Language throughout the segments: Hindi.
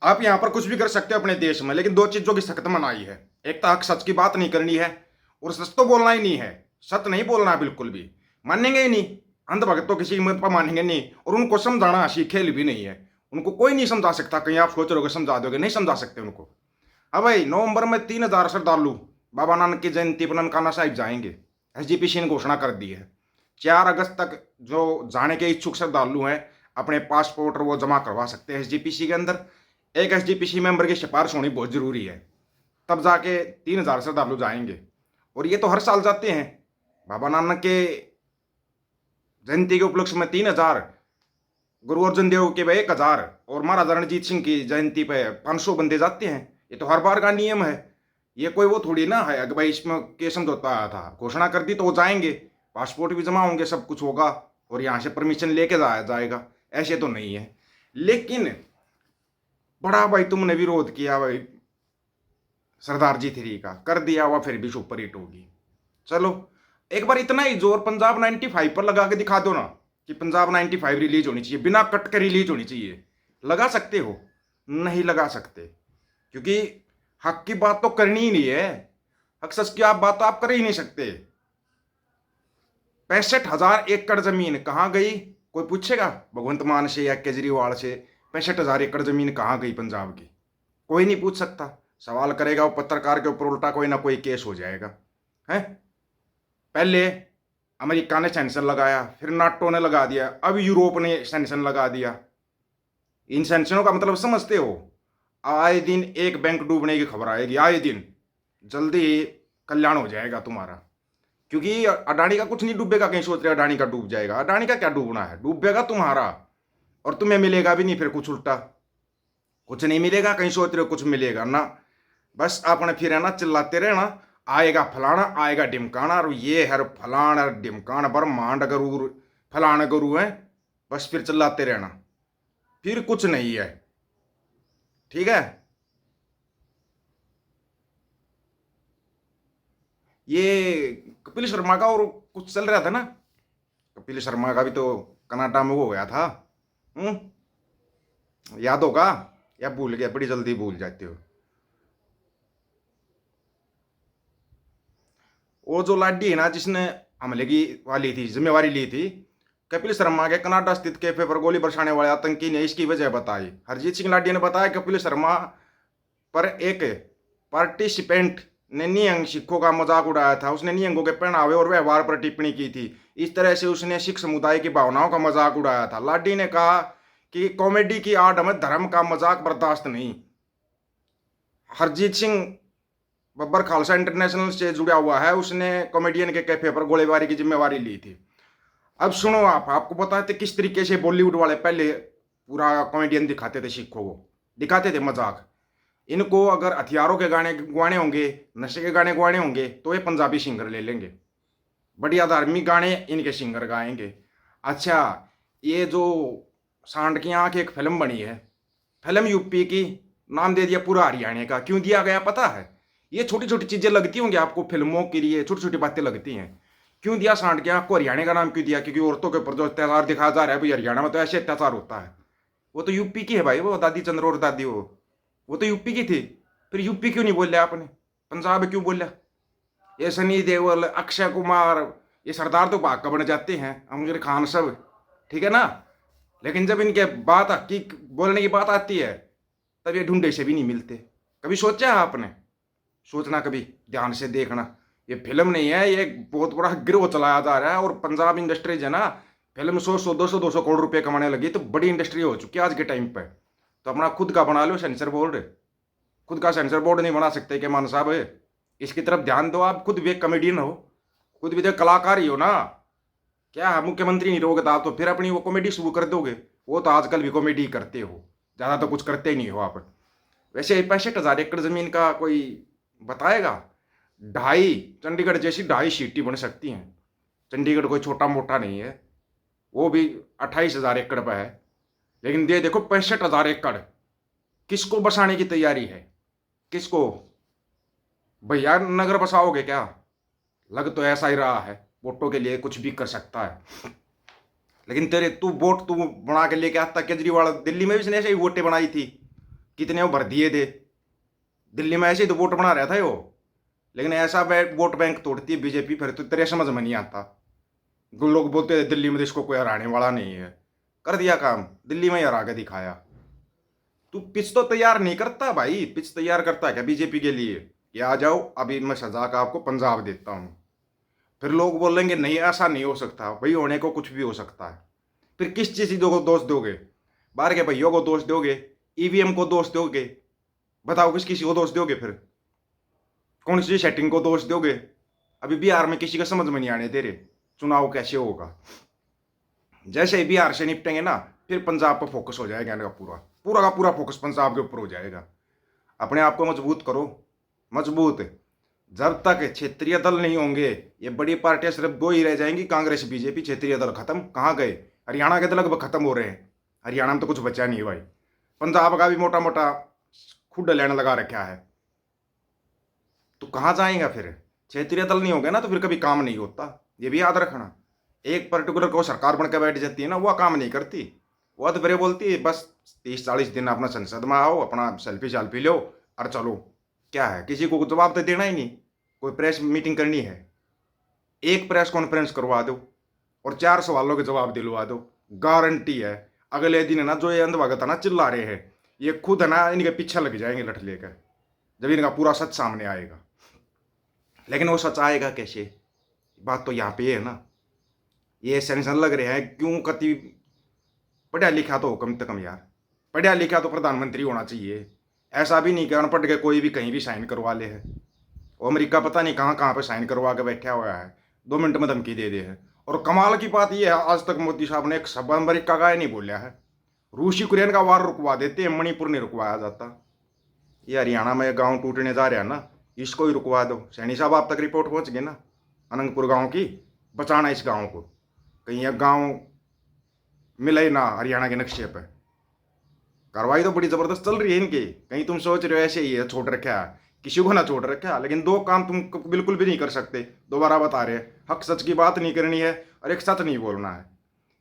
आप यहाँ पर कुछ भी कर सकते हो अपने देश में, लेकिन दो चीज़ों की सख्त मनाही है। एक तो हक सच की बात नहीं करनी है, और सच तो बोलना ही नहीं है। सच नहीं बोलना है बिल्कुल भी, मानेंगे ही नहीं। अंधभक्त तो किसी कीमत पर मानेंगे नहीं, और उनको समझाना हंसी खेल भी नहीं है। उनको कोई नहीं समझा सकता। कहीं आप सोच रहे हो समझा दोगे, नहीं समझा सकते उनको। हाँ भाई, नवंबर में 3,000 श्रद्धालु बाबा नानक की जयंती पर ननकाना साहिब जाएंगे। एसजीपीसी ने घोषणा कर दी है। 4 अगस्त तक जो जाने के इच्छुक श्रद्धालु हैं, अपने पासपोर्ट वो जमा करवा सकते हैं एसजीपीसी के अंदर। एक एसजीपीसी मेंबर की सिफारिश होनी बहुत जरूरी है, तब जाके 3,000 श्रद्धालु जाएंगे। और ये तो हर साल जाते हैं। बाबा नानक के जयंती के उपलक्ष्य में 3,000, गुरु अर्जुन देव के भाई 1,000, और महाराजा रणजीत सिंह की जयंती पे 500 बंदे जाते हैं। ये तो हर बार का नियम है। ये कोई वो थोड़ी ना है कि भाई इसमें के समझौता आया था। घोषणा कर दी तो वो जाएंगे, पासपोर्ट भी जमा होंगे, सब कुछ होगा, और यहाँ से परमिशन लेके जाएगा। ऐसे तो नहीं है। लेकिन बड़ा भाई तुमने विरोध किया भाई, सरदार जी 3 का कर दिया हुआ, फिर भी सुपर हिट होगी। चलो एक बार इतना ही जोर पंजाब 95 पर लगा के दिखा दो ना, कि पंजाब 95 रिलीज होनी चाहिए, बिना कट के रिलीज होनी चाहिए। लगा सकते हो? नहीं लगा सकते, क्योंकि हक की बात तो करनी ही नहीं है। हक सच की आप बात तो आप कर ही नहीं सकते। 65,000 एकड़ जमीन कहाँ गई? कोई पूछेगा भगवंत मान से या केजरीवाल से? 65,000 एकड़ जमीन कहाँ गई पंजाब की? कोई नहीं पूछ सकता। सवाल करेगा वो पत्रकार के ऊपर, उल्टा कोई ना कोई केस हो जाएगा। है, पहले अमेरिका ने सेंक्शन लगाया, फिर नाटो ने लगा दिया, अब यूरोप ने सेंक्शन लगा दिया। इन सेंक्शनों का मतलब समझते हो? आए दिन एक बैंक डूबने की खबर आएगी, आए दिन। जल्दी ही कल्याण हो जाएगा तुम्हारा, क्योंकि अडानी का कुछ नहीं डूबेगा। कहीं सोच रहे अडानी का डूब जाएगा? अडानी का क्या डूबना है, डूबेगा तुम्हारा। और तुम्हें मिलेगा भी नहीं फिर कुछ, उल्टा कुछ नहीं मिलेगा। कहीं सोच रहे हो कुछ मिलेगा ना, बस आपने फिर है ना चिल्लाते रहना, आएगा फलाना, आएगा ढिमकाना, और ये हर फलाना ढिमकाना ब्रह्मांड गुरु फलाना गुरु है। बस फिर चिल्लाते रहना, फिर कुछ नहीं है। ठीक है। ये कपिल शर्मा का और कुछ चल रहा था ना, कपिल शर्मा का भी तो कनाडा में वो हो गया था। याद होगा या भूल गया? बड़ी जल्दी भूल जाते हो। वो जो लाडी है ना, जिसने हमले की वाली थी, जिम्मेवारी ली थी, कपिल शर्मा के कनाडा स्थित कैफे पर गोली बरसाने वाले आतंकी ने इसकी वजह बताई। हरजीत सिंह लाडी ने बताया कपिल शर्मा पर एक पार्टिसिपेंट ने निहंग सिखों का मजाक उड़ाया था। उसने निहंगों के पहनावे और व्यवहार पर टिप्पणी की थी। इस तरह से उसने सिख समुदाय की भावनाओं का मजाक उड़ाया था। लाडी ने कहा कि कॉमेडी की आड़ में धर्म का मजाक बर्दाश्त नहीं। हरजीत सिंह बब्बर खालसा इंटरनेशनल से जुड़ा हुआ है, उसने कॉमेडियन के कैफे पर गोलीबारी की जिम्मेवारी ली थी। अब सुनो, आपको बताते किस तरीके से बॉलीवुड वाले पहले पूरा कॉमेडियन दिखाते थे, सिखों को दिखाते थे मजाक। इनको अगर हथियारों के गाने गवाने होंगे, नशे के गाने गवाने होंगे, तो ये पंजाबी सिंगर ले लेंगे। बढ़िया धार्मिक गाने इनके सिंगर गाएंगे। अच्छा, ये जो सांड की आंख एक फिल्म बनी है, फिल्म यूपी की, नाम दे दिया पूरा हरियाणा का। क्यों दिया गया पता है? ये छोटी छोटी चीजें लगती होंगी आपको फिल्मों के लिए, छोटी छोटी बातें लगती हैं। क्यों दिया सांड की आंख को हरियाणा का नाम क्यों दिया? क्योंकि औरतों के ऊपर जो अत्याचार दिखाया जा रहा है भाई, हरियाणा में तो ऐसे अत्याचार होता है। वो तो यूपी की है भाई, वो दादी चंद्र और दादी, वो तो यूपी की थी। फिर यूपी क्यों नहीं बोलिया आपने? पंजाब क्यों बोलिया? ये सनी देओल, अक्षय कुमार, ये सरदार तो भाग का बन जाते हैं, आमिर खान सब, ठीक है ना। लेकिन जब इनके बात हकीक बोलने की बात आती है, तब ये ढूंढे से भी नहीं मिलते। कभी सोचा है आपने? सोचना कभी, ध्यान से देखना। ये फिल्म नहीं है, ये एक बहुत बड़ा गिरोह चलाया जा रहा है। और पंजाब इंडस्ट्रीज है ना, फिल्म 100 200 करोड़ रुपए कमाने लगी, तो बड़ी इंडस्ट्री हो चुकी है आज के टाइम पे। तो अपना खुद का बना लो सेंसर बोर्ड। खुद का सेंसर बोर्ड नहीं बना सकते क्या मान साहब? इसकी तरफ ध्यान दो। आप खुद भी एक कॉमेडियन हो, खुद भी तो कलाकार ही हो ना। क्या है, मुख्यमंत्री नहीं रहोगे तो आप तो फिर अपनी वो कॉमेडी शुरू कर दोगे। वो तो आजकल भी कॉमेडी करते हो, ज़्यादा तो कुछ करते ही नहीं हो आप। वैसे 65,000 एकड़ जमीन का कोई बताएगा? ढाई चंडीगढ़ जैसी 2.5 सिटी बन सकती हैं। चंडीगढ़ कोई छोटा मोटा नहीं है, वो भी 28,000 एकड़ पर है। लेकिन ये देखो 65,000 एकड़ किसको बसाने की तैयारी है? किसको? भैया नगर बसाओगे क्या? लग तो ऐसा ही रहा है, वोटों के लिए कुछ भी कर सकता है। लेकिन तेरे तू वोट तू बना के लेके आता। केजरीवाल दिल्ली में भी इसने ऐसे ही वोटें बनाई थी, कितने वो भर दिए थे। दिल्ली में ऐसे ही तो वोट बना रहा था वो। लेकिन ऐसा वोट बैंक तोड़ती है बीजेपी, फिर तो तेरे समझ में नहीं आता। लोग बोलते थे दिल्ली में तो इसको कोई हराने वाला नहीं है। कर दिया काम, दिल्ली में ही हरा के दिखाया। तू पिच तो तैयार नहीं करता भाई, पिच तैयार करता है क्या बीजेपी के लिए? ये आ जाओ, अभी मैं सजा का आपको पंजाब देता हूँ। फिर लोग बोलेंगे नहीं ऐसा नहीं हो सकता। भाई होने को कुछ भी हो सकता है। फिर किस चीज़ को दोष दोगे? बाहर के भैयों को दोष दोगे? ईवीएम को दोष दोगे? बताओ किस किसी को दोष दोगे? फिर कौन सी सेटिंग को दोष दोगे? अभी बिहार में किसी का समझ में नहीं आने दे रहे चुनाव कैसे होगा। जैसे ही बिहार से निपटेंगे ना, फिर पंजाब पर फोकस हो जाएगा इनका पूरा पूरा का पूरा फोकस पंजाब के ऊपर हो जाएगा। अपने आप को मजबूत करो, मजबूत। जब तक क्षेत्रीय दल नहीं होंगे, ये बड़ी पार्टियां सिर्फ दो ही रह जाएंगी, कांग्रेस बीजेपी। क्षेत्रीय दल खत्म कहाँ गए? हरियाणा के तो लगभग खत्म हो रहे हैं। हरियाणा में तो कुछ बचा नहीं है भाई। पंजाब का भी मोटा मोटा खुड लेने लगा रखा है। तो कहाँ जाएगा फिर? क्षेत्रीय दल नहीं होगा ना, तो फिर कभी काम नहीं होता। ये भी याद रखना। एक पर्टिकुलर को सरकार बन के बैठ जाती है ना, वह काम नहीं करती। वह तो बड़े बोलती है बस 30-40 दिन अपना संसद में आओ, अपना सेल्फी लो और चलो। क्या है, किसी को जवाब तो देना ही नहीं। कोई प्रेस मीटिंग करनी है, एक प्रेस कॉन्फ्रेंस करवा दो और 4 सवालों के जवाब दिलवा दो। गारंटी है अगले दिन है ना, जो ये अंधभगत है ना चिल्ला रहे हैं, ये खुद है ना इनके पीछे लग जाएंगे लठ लेकर, जब इनका पूरा सच सामने आएगा। लेकिन वो सच आएगा कैसे? बात तो यहाँ पे है ना। ये सेंसन लग रहे हैं क्यों? कति पढ़ा लिखा तो हो कम से कम यार, पढ़ा लिखा तो प्रधानमंत्री होना चाहिए। ऐसा भी नहीं कि अनपढ़ के कोई भी कहीं भी साइन करवा ले है। वो अमेरिका पता नहीं कहाँ कहाँ पे साइन करवा के बैठा हुआ है, 2 मिनट में धमकी दे दे है। और कमाल की बात यह है, आज तक मोदी साहब ने एक शब्द अमेरिका का नहीं बोला है। रूस यूक्रेन का वार रुकवा देते हैं, मणिपुर नहीं रुकवाया जाता। ये हरियाणा में गांव टूटने जा रहा है ना, इसको ही रुकवा दो। सैनी साहब आप तक रिपोर्ट पहुंच गई ना अनंतपुर गांव की? बचाना इस गांव को, कहीं यह गांव मिले ना हरियाणा के नक्शे पर। कार्रवाई तो बड़ी जबरदस्त चल रही है इनकी। कहीं तुम सोच रहे हो ऐसे ही है छोड़ रखा है, किसी को ना छोड़ रखा है। लेकिन 2 काम तुम बिल्कुल भी नहीं कर सकते। दोबारा बता रहे हैं, हक सच की बात नहीं करनी है और एक सच नहीं बोलना है।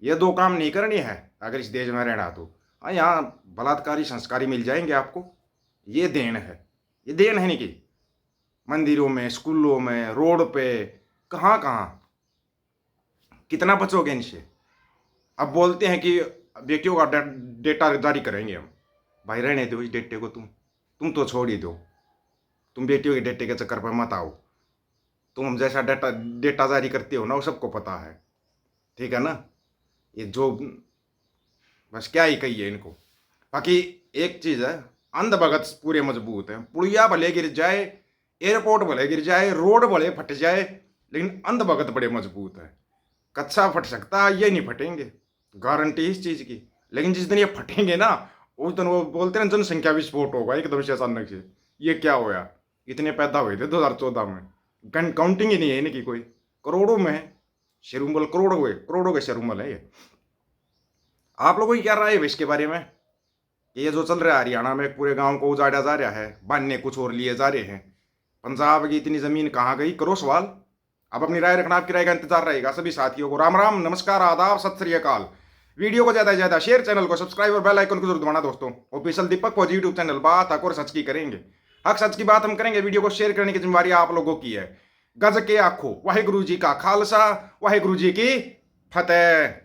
ये 2 काम नहीं करनी है अगर इस देश में रहना तो। हाँ, यहाँ बलात्कारी संस्कारी मिल जाएंगे आपको। ये देन है, ये देन है नहीं कि मंदिरों में, स्कूलों में, रोड पे, कहाँ कहाँ कितना बचोगे इनसे? अब बोलते हैं कि बेटियों का डेटा जारी करेंगे हम। भाई रहने दो इस डेटे को, तुम तो छोड़ ही दो। तुम बेटियों के डेटे के चक्कर पर मत आओ। तुम हम जैसा डेटा जारी करते हो ना, वो सबको पता है, ठीक है ना? ये जो बस क्या ही कहिए इनको। बाकी एक चीज़ है, अंधभगत पूरे मजबूत हैं। पुलिया भले गिर जाए, एयरपोर्ट भले गिर जाए, रोड भले फट जाए, लेकिन अंधभगत बड़े मजबूत है। कच्चा फट सकता है, ये नहीं फटेंगे, गारंटी इस चीज़ की। लेकिन जिस दिन ये फटेंगे ना, उस दिन वो बोलते हैं जनसंख्या विस्फोट होगा एकदम से अचानक से। ये क्या होया? इतने पैदा हुए थे 2014 में, काउंटिंग ही नहीं है इनकी कोई। करोड़ों में है, शेरुमल करोड़ों के शेरुमल है ये। आप लोगों की क्या राय है इसके बारे में? ये जो चल रहा है हरियाणा में, पूरे गांव को उजाड़ा जा रहा है, बांधने कुछ और लिए जा रहे हैं। पंजाब की इतनी जमीन कहाँ गई? करो सवाल। आप अपनी राय रखना, आपकी राय का इंतजार रहेगा। सभी साथियों को राम राम, नमस्कार, आदाब, सत श्री अकाल। वीडियो को ज्यादा से ज्यादा शेयर, चैनल को सब्सक्राइब और बेल आइकन को जरूर दबाना दोस्तों। ऑफिशियल दीपक फौजी यूट्यूब चैनल, बात हक और सच की करेंगे। हक सच की बात हम करेंगे। वीडियो को शेयर करने की जिम्मेवारी आप लोगों की है। गज के आखो, वाहिगुरु जी का खालसा, वाहिगुरु जी की फतेह।